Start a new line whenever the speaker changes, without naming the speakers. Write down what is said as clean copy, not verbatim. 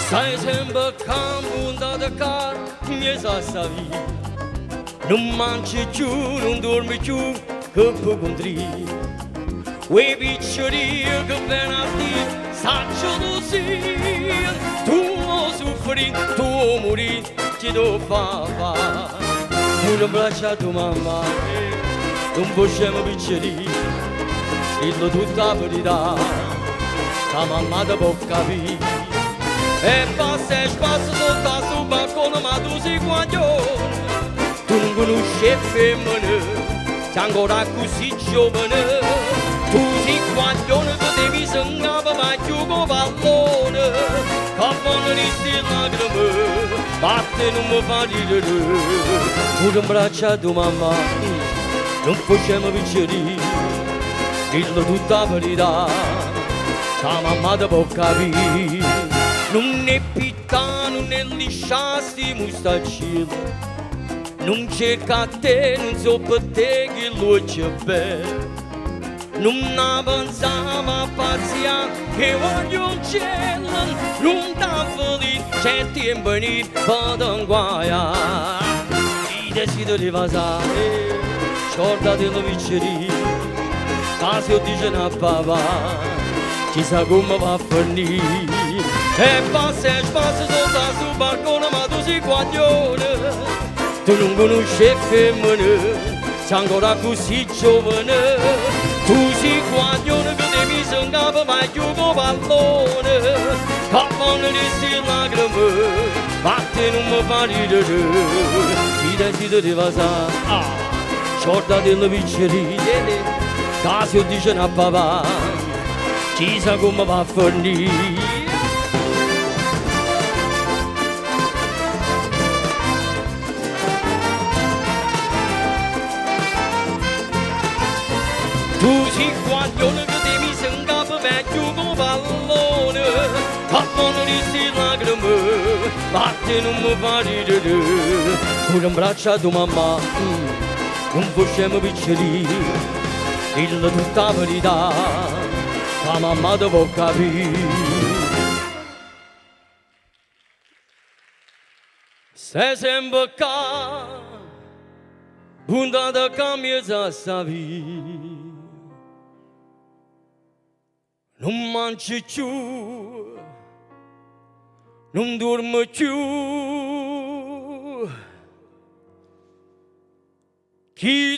Sai sempre cammino da casa, mi sa savi. Non mangi più, non dormi più, che puoi contri. Quei piccoli che venerdì, saggio tu sì. Tu soffri, tu muri, ci do fa. Un abbraccio a tua mamma, non possiamo piccoli. Dillo tutta la verità, la mamma ti può capire. E passa e spazio sotto sul balcone, ma tu sei guaglione. Tu non conosci femmine, sei ancora così giovane. Tu sei guaglione che devi sengare, ma gioco pallone. Cappone di sti lacrime, batte non mi fa ridere. Un abbraccio a tua mamma, non possiamo vincere. Dillo tutta la verità, la mamma ti può capire. Non è pittà, non è lisciasti mustacilla. Non cerca te, non so per te che lo c'è bello. Non pensava a pazzia che voglio un cielo. Non t'ha felice, c'è tempo in per guaia. I desideri vasare, scordate la vicceria. Caso dice a papà, chissà come va a finire. E passa e spazio sotto sul balcone, ma tu sei guaglione. Tu non conosci femmine, sei ancora così giovane. Tu sei guaglione che devi sengare, ma gioco pallone. Cappone di sti lacrime, batte non mi fa ridere. I desideri vasare, scordate la vicceria. Caso dice a papà, chissà come va a finire. Tu sei guaglione che devi sengare vecchio come pallone. Cappone di sti lacrime, batte non mi fa ridere. Un abbraccio a tua mamma, non possiamo piccoli. Dillo tutta la verità, la mamma ti può capire. Sei sempre qua, puntata cambia sta vita. Non mangi più, non dormi più. Chi